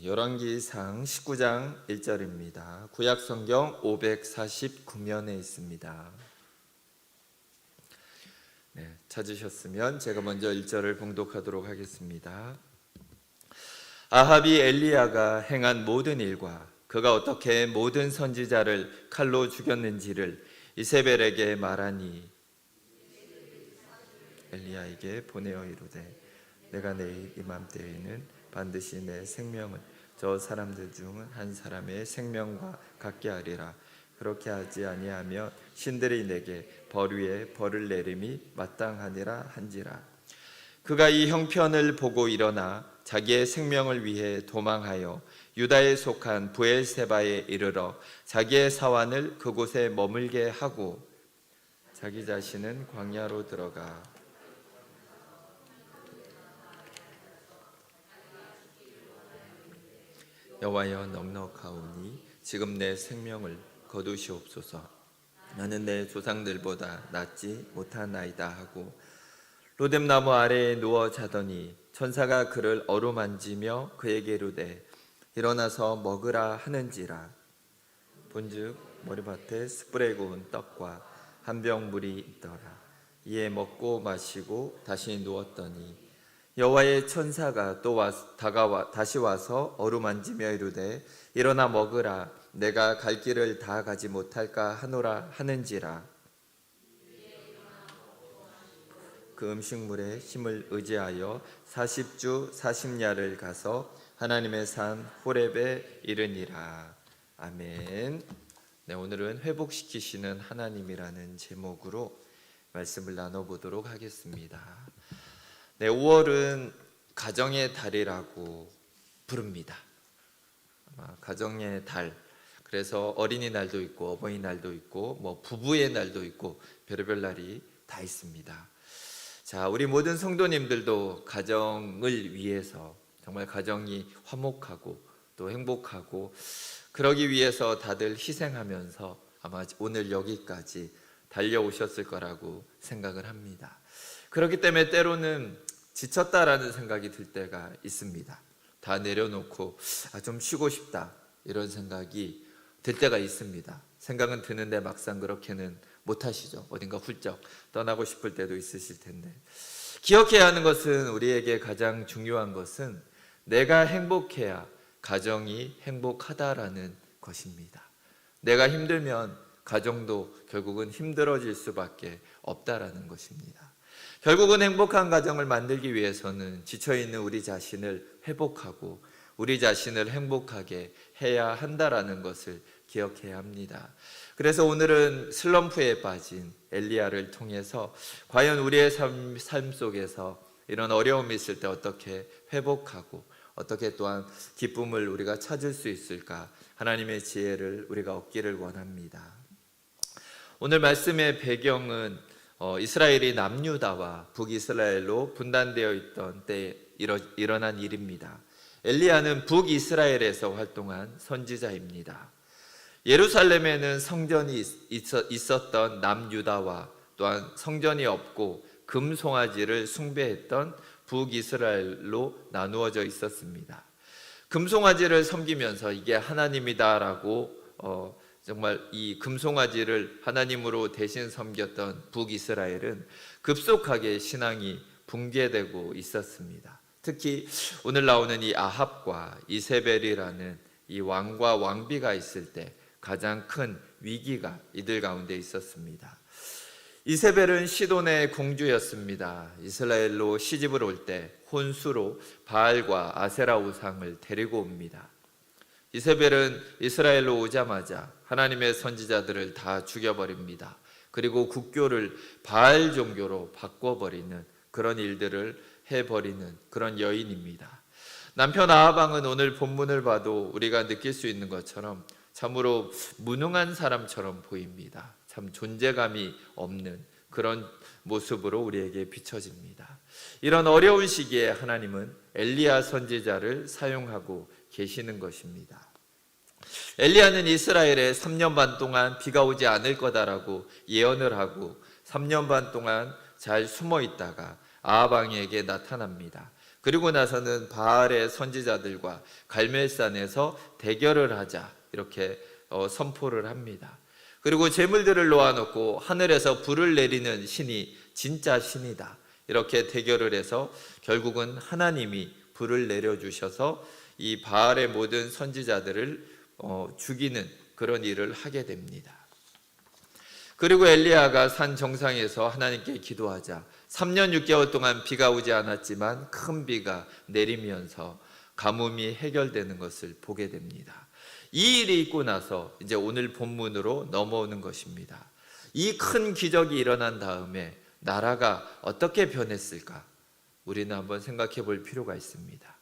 열왕기상 19장 1절입니다. 구약성경 549면에 있습니다. 찾으셨으면 제가 먼저 1절을 봉독하도록 하겠습니다. 아합이 엘리야가 행한 모든 일과 그가 어떻게 모든 선지자를 칼로 죽였는지를 이세벨에게 말하니 엘리야에게 보내어 이르되 내가 내일 이맘때에는 반드시 내 생명을 저 사람들 중 한 사람의 생명과 같게 하리라. 그렇게 하지 아니하면 신들이 내게 벌 위에 벌을 내림이 마땅하니라 한지라. 그가 이 형편을 보고 일어나 자기의 생명을 위해 도망하여 유다에 속한 브엘세바에 이르러 자기의 사환을 그곳에 머물게 하고 자기 자신은 광야로 들어가 여호와여 넉넉하오니 지금 내 생명을 거두시옵소서. 나는 내 조상들보다 낫지 못하나이다 하고 로뎀나무 아래에 누워 자더니 천사가 그를 어루만지며 그에게 이르되 일어나서 먹으라 하는지라. 본즉 머리밭에 숯불에 구운 떡과 한 병 물이 있더라. 이에 먹고 마시고 다시 누웠더니 여호와의 천사가 또 다시 와서 어루만지며 이르되 일어나 먹으라. 내가 갈 길을 다 가지 못할까 하노라 하는지라. 그 음식물에 힘을 의지하여 40주 40야를 가서 하나님의 산 호렙에 이르니라. 아멘. 오늘은 회복시키시는 하나님이라는 제목으로 말씀을 나눠보도록 하겠습니다. 5월은 가정의 달이라고 부릅니다. 가정의 달. 그래서 어린이날도 있고 어버이날도 있고 부부의 날도 있고 별의별 날이 다 있습니다. 자, 우리 모든 성도님들도 가정을 위해서 정말 가정이 화목하고 또 행복하고 그러기 위해서 다들 희생하면서 아마 오늘 여기까지 달려오셨을 거라고 생각을 합니다. 그렇기 때문에 때로는 지쳤다라는 생각이 들 때가 있습니다. 다 내려놓고 좀 쉬고 싶다 이런 생각이 들 때가 있습니다. 생각은 드는데 막상 그렇게는 못하시죠. 어딘가 훌쩍 떠나고 싶을 때도 있으실 텐데, 기억해야 하는 것은, 우리에게 가장 중요한 것은 내가 행복해야 가정이 행복하다라는 것입니다. 내가 힘들면 가정도 결국은 힘들어질 수밖에 없다라는 것입니다. 결국은 행복한 가정을 만들기 위해서는 지쳐있는 우리 자신을 회복하고 우리 자신을 행복하게 해야 한다라는 것을 기억해야 합니다. 그래서 오늘은 슬럼프에 빠진 엘리야를 통해서 과연 우리의 삶 속에서 이런 어려움이 있을 때 어떻게 회복하고 어떻게 또한 기쁨을 우리가 찾을 수 있을까, 하나님의 지혜를 우리가 얻기를 원합니다. 오늘 말씀의 배경은 이스라엘이 남유다와 북이스라엘로 분단되어 있던 때에 일어난 일입니다. 엘리야는 북이스라엘에서 활동한 선지자입니다. 예루살렘에는 성전이 있었던 남유다와 또한 성전이 없고 금송아지를 숭배했던 북이스라엘로 나누어져 있었습니다. 금송아지를 섬기면서 이게 하나님이다라고 정말 이 금송아지를 하나님으로 대신 섬겼던 북이스라엘은 급속하게 신앙이 붕괴되고 있었습니다. 특히 오늘 나오는 이 아합과 이세벨이라는 이 왕과 왕비가 있을 때 가장 큰 위기가 이들 가운데 있었습니다. 이세벨은 시돈의 공주였습니다. 이스라엘로 시집을 올 때 혼수로 바알과 아세라 우상을 데리고 옵니다. 이세벨은 이스라엘로 오자마자 하나님의 선지자들을 다 죽여버립니다. 그리고 국교를 바알 종교로 바꿔버리는 그런 일들을 해버리는 그런 여인입니다. 남편 아합왕은 오늘 본문을 봐도 우리가 느낄 수 있는 것처럼 참으로 무능한 사람처럼 보입니다. 참 존재감이 없는 그런 모습으로 우리에게 비춰집니다. 이런 어려운 시기에 하나님은 엘리야 선지자를 사용하고 계시는 것입니다. 엘리야는 이스라엘에 3년 반 동안 비가 오지 않을 거다라고 예언을 하고 3년 반 동안 잘 숨어 있다가 아합 왕에게 나타납니다. 그리고 나서는 바알의 선지자들과 갈멜산에서 대결을 하자 이렇게 선포를 합니다. 그리고 제물들을 놓아놓고 하늘에서 불을 내리는 신이 진짜 신이다 이렇게 대결을 해서 결국은 하나님이 불을 내려주셔서 이 바알의 모든 선지자들을 죽이는 그런 일을 하게 됩니다. 그리고 엘리야가 산 정상에서 하나님께 기도하자 3년 6개월 동안 비가 오지 않았지만 큰 비가 내리면서 가뭄이 해결되는 것을 보게 됩니다. 이 일이 있고 나서 이제 오늘 본문으로 넘어오는 것입니다. 이 큰 기적이 일어난 다음에 나라가 어떻게 변했을까? 우리는 한번 생각해 볼 필요가 있습니다.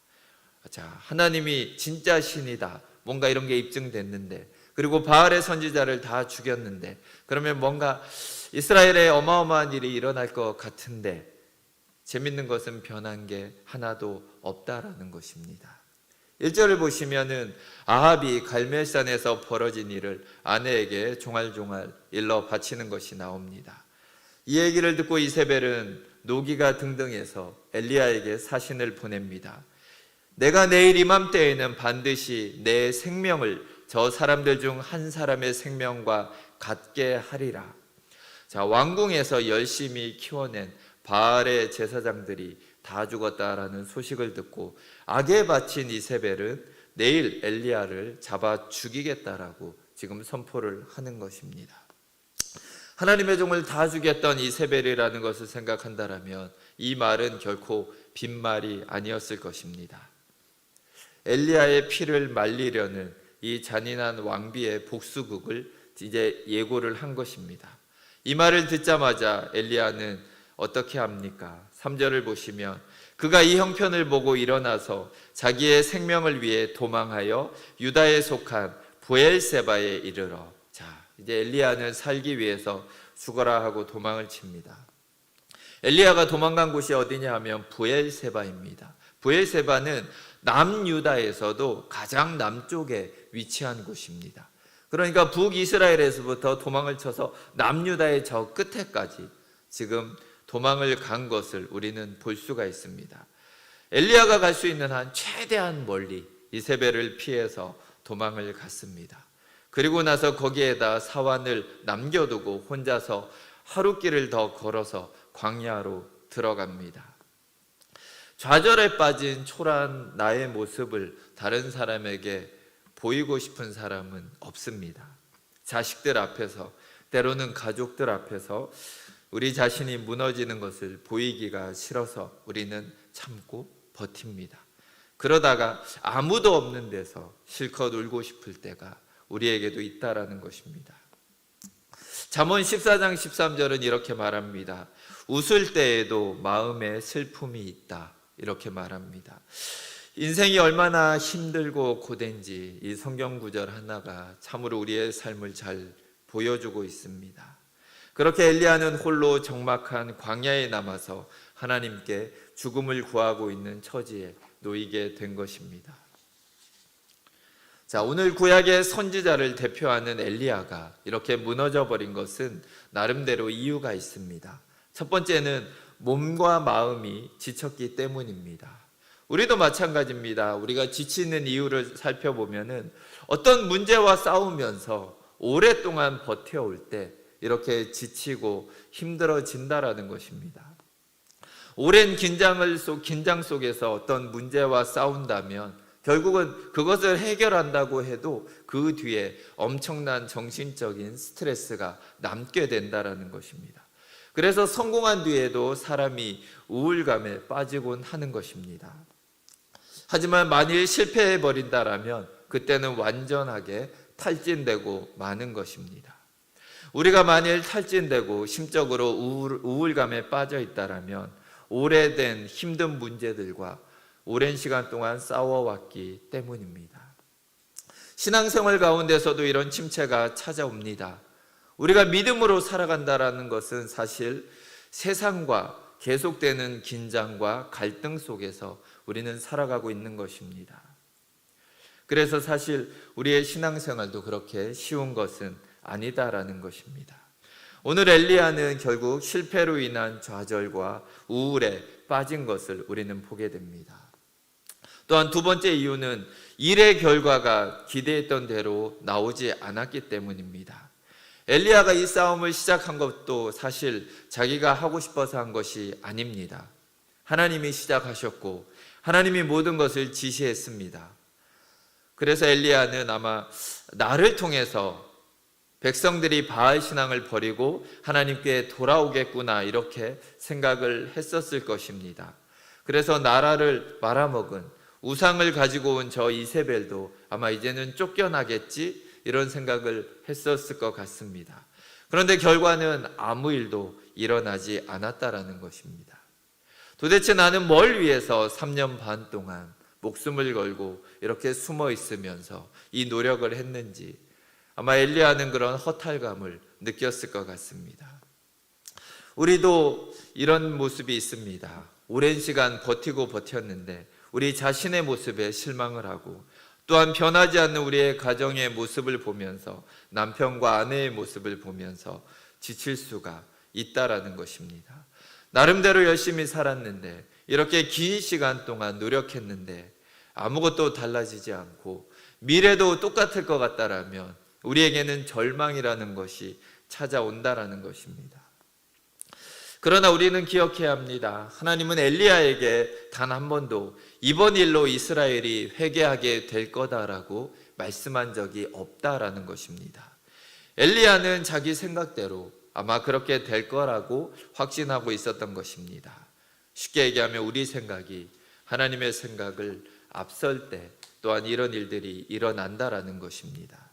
자, 하나님이 진짜 신이다. 뭔가 이런 게 입증됐는데, 그리고 바알의 선지자를 다 죽였는데, 그러면 뭔가 이스라엘에 어마어마한 일이 일어날 것 같은데, 재밌는 것은 변한 게 하나도 없다라는 것입니다. 1절을 보시면은 아합이 갈멜산에서 벌어진 일을 아내에게 종알종알 일러 바치는 것이 나옵니다. 이 얘기를 듣고 이세벨은 노기가 등등해서 엘리야에게 사신을 보냅니다. 내가 내일 이맘때에는 반드시 내 생명을 저 사람들 중 한 사람의 생명과 같게 하리라. 자, 왕궁에서 열심히 키워낸 바알의 제사장들이 다 죽었다라는 소식을 듣고 악에 바친 이세벨은 내일 엘리야를 잡아 죽이겠다라고 지금 선포를 하는 것입니다. 하나님의 종을 다 죽였던 이세벨이라는 것을 생각한다면 이 말은 결코 빈말이 아니었을 것입니다. 엘리야의 피를 말리려는 이 잔인한 왕비의 복수극을 이제 예고를 한 것입니다. 이 말을 듣자마자 엘리야는 어떻게 합니까? 3절을 보시면 그가 이 형편을 보고 일어나서 자기의 생명을 위해 도망하여 유다에 속한 브엘세바에 이르러, 자, 이제 엘리야는 살기 위해서 죽어라 하고 도망을 칩니다. 엘리야가 도망간 곳이 어디냐 하면 브엘세바입니다. 브엘세바는 남유다에서도 가장 남쪽에 위치한 곳입니다. 그러니까 북이스라엘에서부터 도망을 쳐서 남유다의 저 끝에까지 지금 도망을 간 것을 우리는 볼 수가 있습니다. 엘리야가 갈 수 있는 한 최대한 멀리 이세벨을 피해서 도망을 갔습니다. 그리고 나서 거기에다 사환을 남겨두고 혼자서 하루길을 더 걸어서 광야로 들어갑니다. 좌절에 빠진 초라한 나의 모습을 다른 사람에게 보이고 싶은 사람은 없습니다. 자식들 앞에서, 때로는 가족들 앞에서 우리 자신이 무너지는 것을 보이기가 싫어서 우리는 참고 버팁니다. 그러다가 아무도 없는 데서 실컷 울고 싶을 때가 우리에게도 있다라는 것입니다. 잠언 14장 13절은 이렇게 말합니다. 웃을 때에도 마음에 슬픔이 있다. 이렇게 말합니다. 인생이 얼마나 힘들고 고된지 이 성경 구절 하나가 참으로 우리의 삶을 잘 보여주고 있습니다. 그렇게 엘리야는 홀로 적막한 광야에 남아서 하나님께 죽음을 구하고 있는 처지에 놓이게 된 것입니다. 자, 오늘 구약의 선지자를 대표하는 엘리야가 이렇게 무너져 버린 것은 나름대로 이유가 있습니다. 첫 번째는 몸과 마음이 지쳤기 때문입니다. 우리도 마찬가지입니다. 우리가 지치는 이유를 살펴보면은 어떤 문제와 싸우면서 오랫동안 버텨올 때 이렇게 지치고 힘들어진다라는 것입니다. 오랜 긴장 속에서 어떤 문제와 싸운다면 결국은 그것을 해결한다고 해도 그 뒤에 엄청난 정신적인 스트레스가 남게 된다라는 것입니다. 그래서 성공한 뒤에도 사람이 우울감에 빠지곤 하는 것입니다. 하지만 만일 실패해버린다라면 그때는 완전하게 탈진되고 마는 것입니다. 우리가 만일 탈진되고 심적으로 우울감에 빠져 있다라면 오래된 힘든 문제들과 오랜 시간 동안 싸워왔기 때문입니다. 신앙생활 가운데서도 이런 침체가 찾아옵니다. 우리가 믿음으로 살아간다라는 것은 사실 세상과 계속되는 긴장과 갈등 속에서 우리는 살아가고 있는 것입니다. 그래서 사실 우리의 신앙생활도 그렇게 쉬운 것은 아니다라는 것입니다. 오늘 엘리야는 결국 실패로 인한 좌절과 우울에 빠진 것을 우리는 보게 됩니다. 또한 두 번째 이유는 일의 결과가 기대했던 대로 나오지 않았기 때문입니다. 엘리야가 이 싸움을 시작한 것도 사실 자기가 하고 싶어서 한 것이 아닙니다. 하나님이 시작하셨고 하나님이 모든 것을 지시했습니다. 그래서 엘리야는 아마 나를 통해서 백성들이 바알 신앙을 버리고 하나님께 돌아오겠구나 이렇게 생각을 했었을 것입니다. 그래서 나라를 말아먹은 우상을 가지고 온 저 이세벨도 아마 이제는 쫓겨나겠지 이런 생각을 했었을 것 같습니다. 그런데 결과는 아무 일도 일어나지 않았다라는 것입니다. 도대체 나는 뭘 위해서 3년 반 동안 목숨을 걸고 이렇게 숨어 있으면서 이 노력을 했는지 아마 엘리야는 그런 허탈감을 느꼈을 것 같습니다. 우리도 이런 모습이 있습니다. 오랜 시간 버티고 버텼는데 우리 자신의 모습에 실망을 하고 또한 변하지 않는 우리의 가정의 모습을 보면서 남편과 아내의 모습을 보면서 지칠 수가 있다라는 것입니다. 나름대로 열심히 살았는데 이렇게 긴 시간 동안 노력했는데 아무것도 달라지지 않고 미래도 똑같을 것 같다라면 우리에게는 절망이라는 것이 찾아온다라는 것입니다. 그러나 우리는 기억해야 합니다. 하나님은 엘리야에게 단 한 번도 이번 일로 이스라엘이 회개하게 될 거다라고 말씀한 적이 없다라는 것입니다. 엘리야는 자기 생각대로 아마 그렇게 될 거라고 확신하고 있었던 것입니다. 쉽게 얘기하면 우리 생각이 하나님의 생각을 앞설 때 또한 이런 일들이 일어난다라는 것입니다.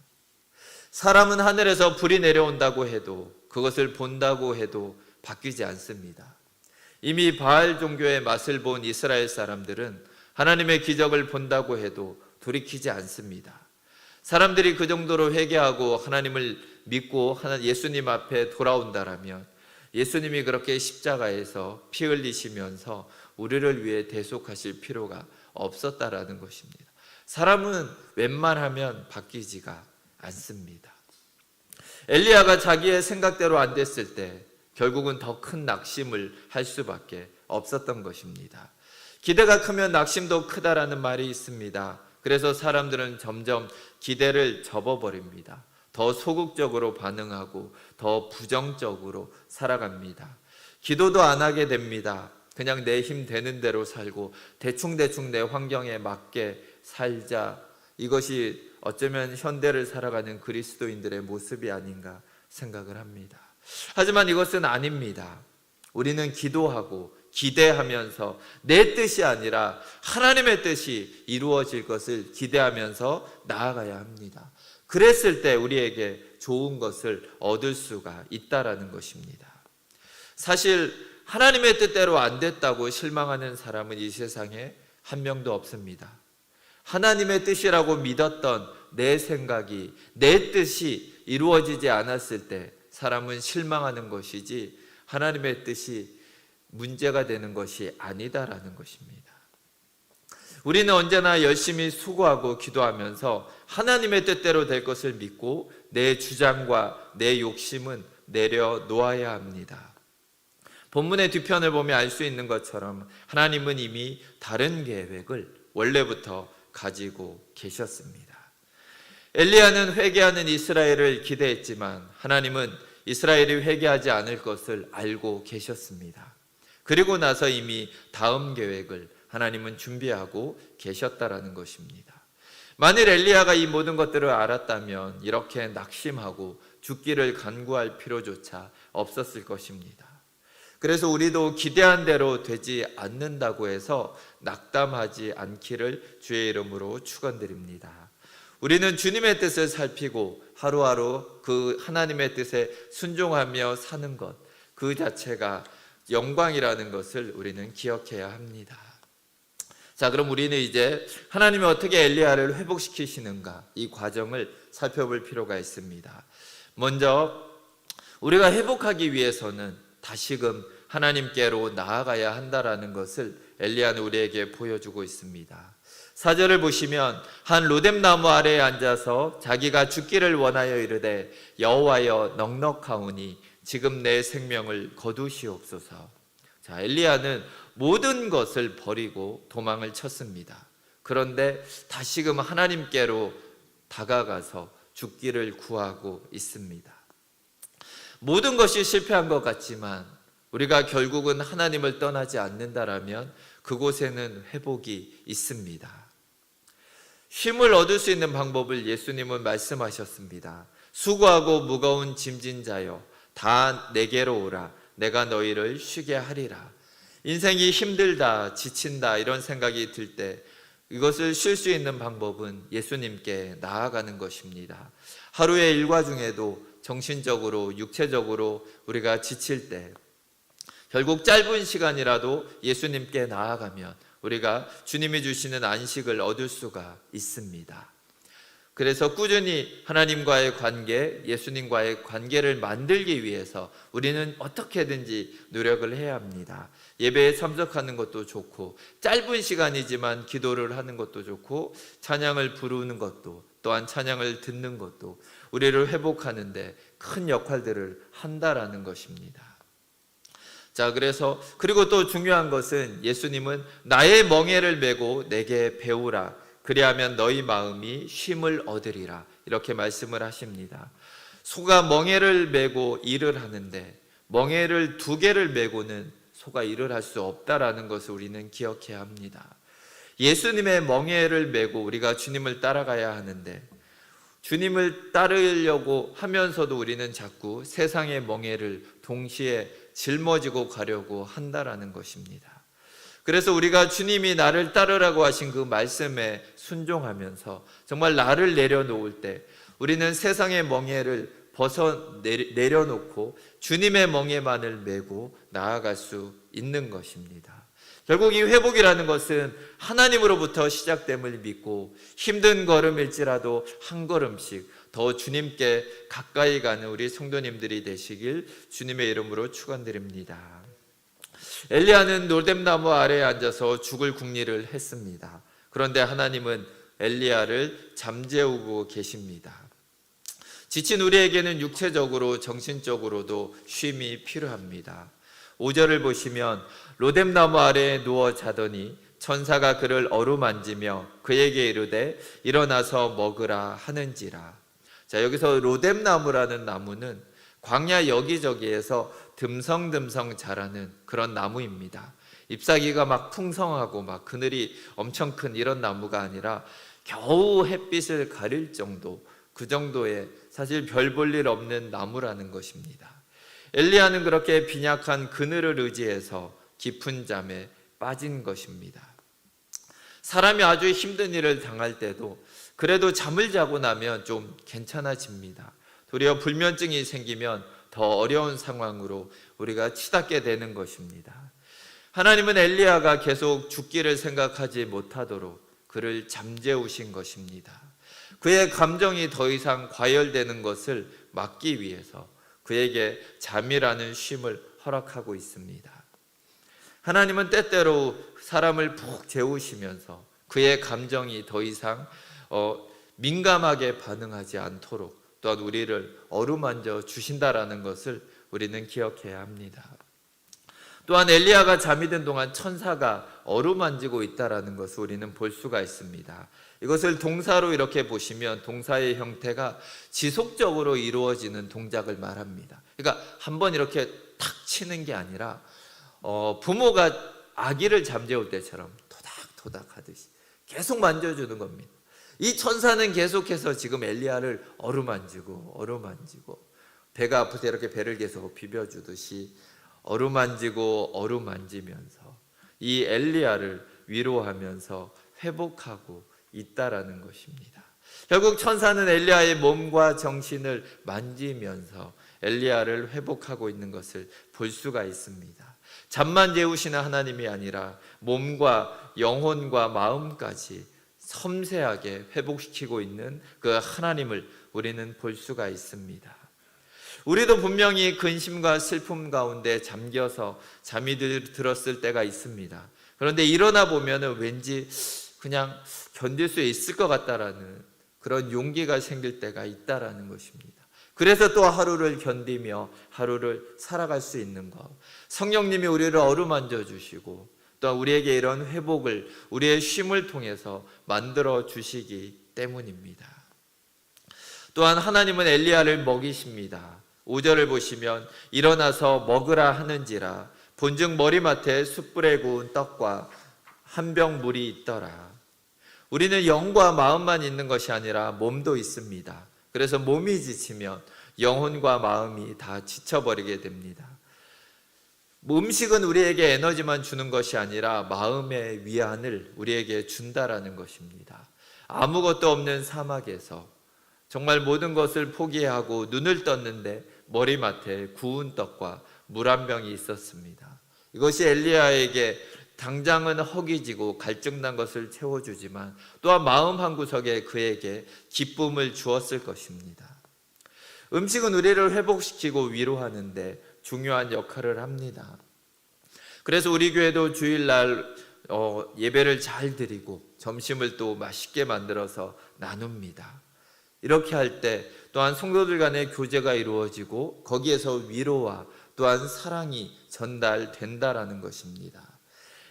사람은 하늘에서 불이 내려온다고 해도 그것을 본다고 해도 바뀌지 않습니다. 이미 바알 종교의 맛을 본 이스라엘 사람들은 하나님의 기적을 본다고 해도 돌이키지 않습니다. 사람들이 그 정도로 회개하고 하나님을 믿고 예수님 앞에 돌아온다라면 예수님이 그렇게 십자가에서 피 흘리시면서 우리를 위해 대속하실 필요가 없었다라는 것입니다. 사람은 웬만하면 바뀌지가 않습니다. 엘리야가 자기의 생각대로 안 됐을 때 결국은 더 큰 낙심을 할 수밖에 없었던 것입니다. 기대가 크면 낙심도 크다라는 말이 있습니다. 그래서 사람들은 점점 기대를 접어버립니다. 더 소극적으로 반응하고 더 부정적으로 살아갑니다. 기도도 안 하게 됩니다. 그냥 내 힘 되는 대로 살고 대충대충 내 환경에 맞게 살자. 이것이 어쩌면 현대를 살아가는 그리스도인들의 모습이 아닌가 생각을 합니다. 하지만 이것은 아닙니다. 우리는 기도하고 기대하면서 내 뜻이 아니라 하나님의 뜻이 이루어질 것을 기대하면서 나아가야 합니다. 그랬을 때 우리에게 좋은 것을 얻을 수가 있다라는 것입니다. 사실 하나님의 뜻대로 안 됐다고 실망하는 사람은 이 세상에 한 명도 없습니다. 하나님의 뜻이라고 믿었던 내 생각이 내 뜻이 이루어지지 않았을 때 사람은 실망하는 것이지 하나님의 뜻이 문제가 되는 것이 아니다라는 것입니다. 우리는 언제나 열심히 수고하고 기도하면서 하나님의 뜻대로 될 것을 믿고 내 주장과 내 욕심은 내려놓아야 합니다. 본문의 뒤편을 보면 알 수 있는 것처럼 하나님은 이미 다른 계획을 원래부터 가지고 계셨습니다. 엘리야는 회개하는 이스라엘을 기대했지만 하나님은 이스라엘이 회개하지 않을 것을 알고 계셨습니다. 그리고 나서 이미 다음 계획을 하나님은 준비하고 계셨다라는 것입니다. 만일 엘리야가 이 모든 것들을 알았다면 이렇게 낙심하고 죽기를 간구할 필요조차 없었을 것입니다. 그래서 우리도 기대한 대로 되지 않는다고 해서 낙담하지 않기를 주의 이름으로 축원드립니다. 우리는 주님의 뜻을 살피고 하루하루 그 하나님의 뜻에 순종하며 사는 것, 그 자체가 영광이라는 것을 우리는 기억해야 합니다. 자, 그럼 우리는 이제 하나님이 어떻게 엘리야를 회복시키시는가 이 과정을 살펴볼 필요가 있습니다. 먼저 우리가 회복하기 위해서는 다시금 하나님께로 나아가야 한다라는 것을 엘리야는 우리에게 보여주고 있습니다. 4절을 보시면 한 로뎀나무 아래에 앉아서 자기가 죽기를 원하여 이르되 여호와여 넉넉하오니 지금 내 생명을 거두시옵소서. 자, 엘리야는 모든 것을 버리고 도망을 쳤습니다. 그런데 다시금 하나님께로 다가가서 죽기를 구하고 있습니다. 모든 것이 실패한 것 같지만 우리가 결국은 하나님을 떠나지 않는다라면 그곳에는 회복이 있습니다. 쉼을 얻을 수 있는 방법을 예수님은 말씀하셨습니다. 수고하고 무거운 짐진 자여 다 내게로 오라. 내가 너희를 쉬게 하리라. 인생이 힘들다, 지친다 이런 생각이 들 때 이것을 쉴 수 있는 방법은 예수님께 나아가는 것입니다. 하루의 일과 중에도 정신적으로, 육체적으로 우리가 지칠 때 결국 짧은 시간이라도 예수님께 나아가면 우리가 주님이 주시는 안식을 얻을 수가 있습니다. 그래서 꾸준히 하나님과의 관계, 예수님과의 관계를 만들기 위해서 우리는 어떻게든지 노력을 해야 합니다. 예배에 참석하는 것도 좋고, 짧은 시간이지만 기도를 하는 것도 좋고, 찬양을 부르는 것도, 또한 찬양을 듣는 것도 우리를 회복하는데 큰 역할들을 한다라는 것입니다. 자, 그리고 또 중요한 것은 예수님은 나의 멍에를 메고 내게 배우라. 그리하면 너희 마음이 쉼을 얻으리라. 이렇게 말씀을 하십니다. 소가 멍에를 메고 일을 하는데 멍에를 2개를 메고는 소가 일을 할 수 없다라는 것을 우리는 기억해야 합니다. 예수님의 멍에를 메고 우리가 주님을 따라가야 하는데 주님을 따르려고 하면서도 우리는 자꾸 세상의 멍에를 동시에 짊어지고 가려고 한다라는 것입니다. 그래서 우리가 주님이 나를 따르라고 하신 그 말씀에 순종하면서 정말 나를 내려놓을 때 우리는 세상의 멍에를 내려놓고 주님의 멍에만을 메고 나아갈 수 있는 것입니다. 결국 이 회복이라는 것은 하나님으로부터 시작됨을 믿고 힘든 걸음일지라도 한 걸음씩 더 주님께 가까이 가는 우리 성도님들이 되시길 주님의 이름으로 축원드립니다. 엘리야는 노뎀나무 아래에 앉아서 죽을 궁리를 했습니다. 그런데 하나님은 엘리야를 잠재우고 계십니다. 지친 우리에게는 육체적으로 정신적으로도 쉼이 필요합니다. 5절을 보시면 로뎀나무 아래에 누워 자더니 천사가 그를 어루만지며 그에게 이르되 일어나서 먹으라 하는지라. 자, 여기서 로뎀나무라는 나무는 광야 여기저기에서 듬성듬성 자라는 그런 나무입니다. 잎사귀가 막 풍성하고 막 그늘이 엄청 큰 이런 나무가 아니라 겨우 햇빛을 가릴 정도, 그 정도의 사실 별 볼 일 없는 나무라는 것입니다. 엘리야는 그렇게 빈약한 그늘을 의지해서 깊은 잠에 빠진 것입니다. 사람이 아주 힘든 일을 당할 때도 그래도 잠을 자고 나면 좀 괜찮아집니다. 도리어 불면증이 생기면 더 어려운 상황으로 우리가 치닫게 되는 것입니다. 하나님은 엘리야가 계속 죽기를 생각하지 못하도록 그를 잠재우신 것입니다. 그의 감정이 더 이상 과열되는 것을 막기 위해서 그에게 잠이라는 쉼을 허락하고 있습니다. 하나님은 때때로 사람을 푹 재우시면서 그의 감정이 더 이상 민감하게 반응하지 않도록 또한 우리를 어루만져 주신다라는 것을 우리는 기억해야 합니다. 또한 엘리야가 잠이 든 동안 천사가 어루만지고 있다라는 것을 우리는 볼 수가 있습니다. 이것을 동사로 이렇게 보시면 동사의 형태가 지속적으로 이루어지는 동작을 말합니다. 그러니까 한번 이렇게 탁 치는 게 아니라 부모가 아기를 잠재울 때처럼 토닥토닥 하듯이 계속 만져주는 겁니다. 이 천사는 계속해서 지금 엘리야를 어루만지고 배가 아플 때 이렇게 배를 계속 비벼주듯이 어루만지면서 이 엘리야를 위로하면서 회복하고 있다라는 것입니다. 결국 천사는 엘리야의 몸과 정신을 만지면서 엘리야를 회복하고 있는 것을 볼 수가 있습니다. 잠만 재우시는 하나님이 아니라 몸과 영혼과 마음까지 섬세하게 회복시키고 있는 그 하나님을 우리는 볼 수가 있습니다. 우리도 분명히 근심과 슬픔 가운데 잠겨서 잠이 들었을 때가 있습니다. 그런데 일어나 보면 왠지 그냥 견딜 수 있을 것 같다라는 그런 용기가 생길 때가 있다라는 것입니다. 그래서 또 하루를 견디며 하루를 살아갈 수 있는 것. 성령님이 우리를 어루만져 주시고 또 우리에게 이런 회복을 우리의 쉼을 통해서 만들어 주시기 때문입니다. 또한 하나님은 엘리야를 먹이십니다. 5절을 보시면 일어나서 먹으라 하는지라 본즉 머리맡에 숯불에 구운 떡과 한 병 물이 있더라. 우리는 영과 마음만 있는 것이 아니라 몸도 있습니다. 그래서 몸이 지치면 영혼과 마음이 다 지쳐버리게 됩니다. 음식은 우리에게 에너지만 주는 것이 아니라 마음의 위안을 우리에게 준다라는 것입니다. 아무것도 없는 사막에서 정말 모든 것을 포기하고 눈을 떴는데 머리맡에 구운 떡과 물 한 병이 있었습니다. 이것이 엘리야에게 당장은 허기지고 갈증난 것을 채워주지만 또한 마음 한구석에 그에게 기쁨을 주었을 것입니다. 음식은 우리를 회복시키고 위로하는데 중요한 역할을 합니다. 그래서 우리 교회도 주일날 예배를 잘 드리고 점심을 또 맛있게 만들어서 나눕니다. 이렇게 할 때 또한 성도들 간의 교제가 이루어지고 거기에서 위로와 또한 사랑이 전달된다라는 것입니다.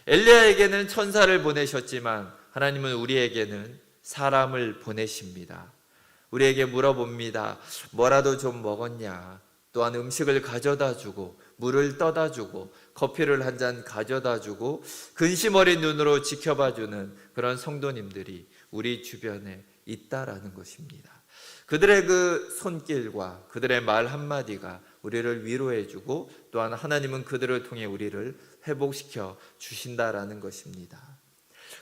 엘리야에게는 천사를 보내셨지만 하나님은 우리에게는 사람을 보내십니다. 우리에게 물어봅니다. 뭐라도 좀 먹었냐? 또한 음식을 가져다 주고 물을 떠다 주고 커피를 한 잔 가져다 주고 근심 어린 눈으로 지켜봐 주는 그런 성도님들이 우리 주변에 있다라는 것입니다. 그들의 그 손길과 그들의 말 한마디가 우리를 위로해 주고 또한 하나님은 그들을 통해 우리를 회복시켜 주신다라는 것입니다.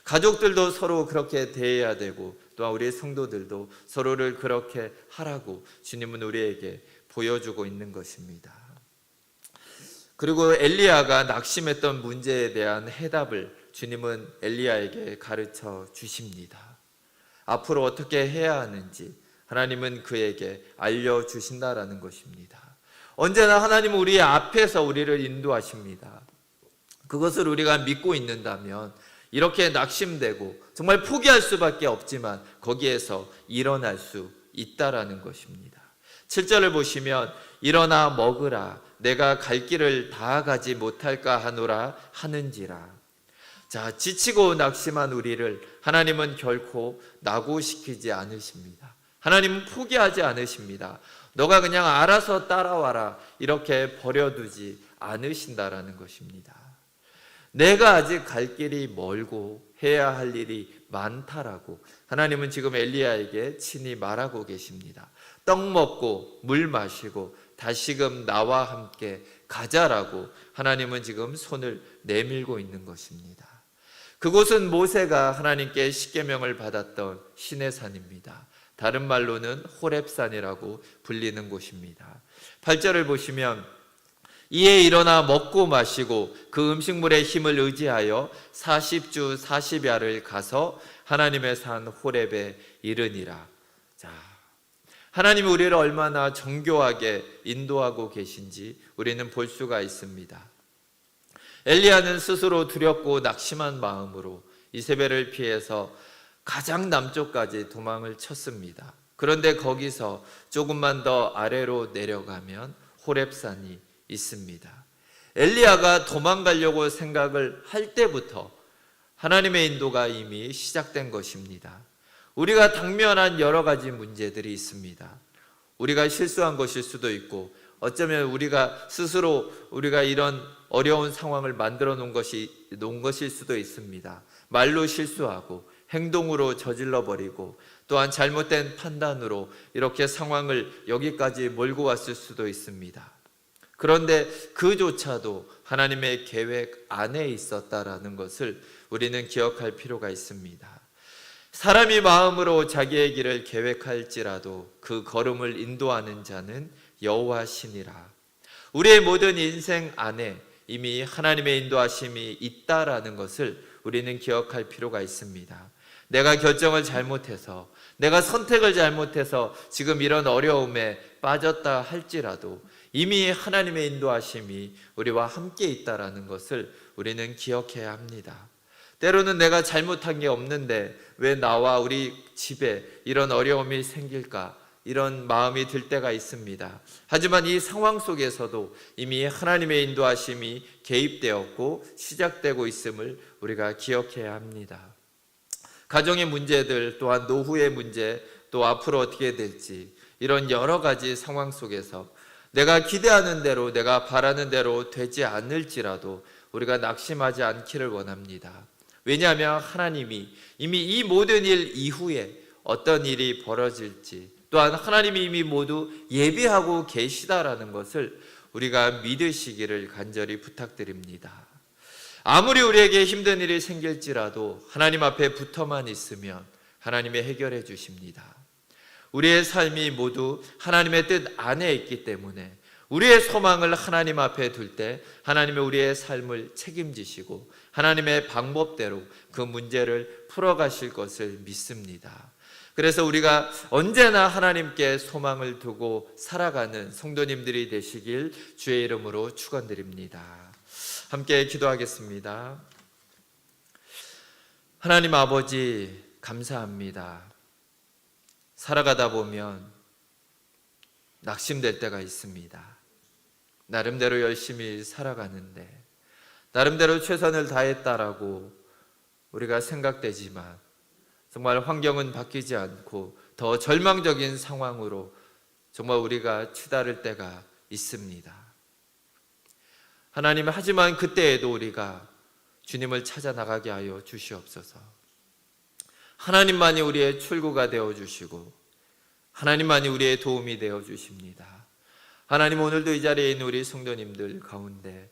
가족들도 서로 그렇게 대해야 되고 또한 우리 성도들도 서로를 그렇게 하라고 주님은 우리에게 보여주고 있는 것입니다. 그리고 엘리야가 낙심했던 문제에 대한 해답을 주님은 엘리야에게 가르쳐 주십니다. 앞으로 어떻게 해야 하는지 하나님은 그에게 알려주신다라는 것입니다. 언제나 하나님은 우리 앞에서 우리를 인도하십니다. 그것을 우리가 믿고 있는다면 이렇게 낙심되고 정말 포기할 수밖에 없지만 거기에서 일어날 수 있다라는 것입니다. 7절을 보시면 일어나 먹으라 내가 갈 길을 다 가지 못할까 하노라 하는지라. 자, 지치고 낙심한 우리를 하나님은 결코 낙오시키지 않으십니다. 하나님은 포기하지 않으십니다. 너가 그냥 알아서 따라와라 이렇게 버려두지 않으신다라는 것입니다. 내가 아직 갈 길이 멀고 해야 할 일이 많다라고 하나님은 지금 엘리야에게 친히 말하고 계십니다. 떡 먹고 물 마시고 다시금 나와 함께 가자라고 하나님은 지금 손을 내밀고 있는 것입니다. 그곳은 모세가 하나님께 십계명을 받았던 시내산입니다. 다른 말로는 호렙산이라고 불리는 곳입니다. 8절을 보시면 이에 일어나 먹고 마시고 그 음식물의 힘을 의지하여 40주 40야를 가서 하나님의 산 호렙에 이르니라. 자, 하나님이 우리를 얼마나 정교하게 인도하고 계신지 우리는 볼 수가 있습니다. 엘리야는 스스로 두렵고 낙심한 마음으로 이세벨을 피해서 가장 남쪽까지 도망을 쳤습니다. 그런데 거기서 조금만 더 아래로 내려가면 호렙산이 있습니다. 엘리야가 도망가려고 생각을 할 때부터 하나님의 인도가 이미 시작된 것입니다. 우리가 당면한 여러 가지 문제들이 있습니다. 우리가 실수한 것일 수도 있고 어쩌면 우리가 스스로 우리가 이런 어려운 상황을 만들어 놓은 것일 수도 있습니다. 말로 실수하고 행동으로 저질러 버리고 또한 잘못된 판단으로 이렇게 상황을 여기까지 몰고 왔을 수도 있습니다. 그런데 그조차도 하나님의 계획 안에 있었다라는 것을 우리는 기억할 필요가 있습니다. 사람이 마음으로 자기의 길을 계획할지라도 그 걸음을 인도하는 자는 여호와시니라. 우리의 모든 인생 안에 이미 하나님의 인도하심이 있다라는 것을 우리는 기억할 필요가 있습니다. 내가 결정을 잘못해서 내가 선택을 잘못해서 지금 이런 어려움에 빠졌다 할지라도 이미 하나님의 인도하심이 우리와 함께 있다라는 것을 우리는 기억해야 합니다. 때로는 내가 잘못한 게 없는데 왜 나와 우리 집에 이런 어려움이 생길까? 이런 마음이 들 때가 있습니다. 하지만 이 상황 속에서도 이미 하나님의 인도하심이 개입되었고 시작되고 있음을 우리가 기억해야 합니다. 가정의 문제들, 또한 노후의 문제, 또 앞으로 어떻게 될지, 이런 여러 가지 상황 속에서 내가 기대하는 대로, 내가 바라는 대로 되지 않을지라도 우리가 낙심하지 않기를 원합니다. 왜냐하면 하나님이 이미 이 모든 일 이후에 어떤 일이 벌어질지, 또한 하나님이 이미 모두 예비하고 계시다라는 것을 우리가 믿으시기를 간절히 부탁드립니다. 아무리 우리에게 힘든 일이 생길지라도 하나님 앞에 붙어만 있으면 하나님이 해결해 주십니다. 우리의 삶이 모두 하나님의 뜻 안에 있기 때문에 우리의 소망을 하나님 앞에 둘 때 하나님이 우리의 삶을 책임지시고 하나님의 방법대로 그 문제를 풀어가실 것을 믿습니다. 그래서 우리가 언제나 하나님께 소망을 두고 살아가는 성도님들이 되시길 주의 이름으로 축원드립니다. 함께 기도하겠습니다. 하나님 아버지, 감사합니다. 살아가다 보면 낙심될 때가 있습니다. 나름대로 열심히 살아가는데 나름대로 최선을 다했다라고 우리가 생각되지만 정말 환경은 바뀌지 않고 더 절망적인 상황으로 정말 우리가 치달을 때가 있습니다. 하나님, 하지만 그때에도 우리가 주님을 찾아 나가게 하여 주시옵소서. 하나님만이 우리의 출구가 되어 주시고 하나님만이 우리의 도움이 되어 주십니다. 하나님, 오늘도 이 자리에 있는 우리 성도님들 가운데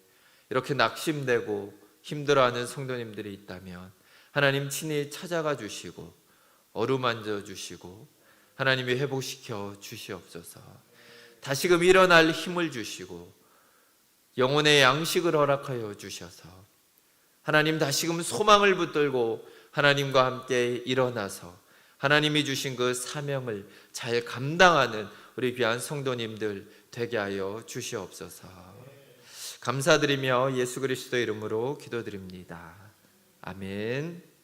이렇게 낙심되고 힘들어하는 성도님들이 있다면 하나님 친히 찾아가 주시고 어루만져 주시고 하나님이 회복시켜 주시옵소서. 다시금 일어날 힘을 주시고 영혼의 양식을 허락하여 주셔서 하나님 다시금 소망을 붙들고 하나님과 함께 일어나서 하나님이 주신 그 사명을 잘 감당하는 우리 귀한 성도님들 되게 하여 주시옵소서. 감사드리며 예수 그리스도 이름으로 기도드립니다. 아멘.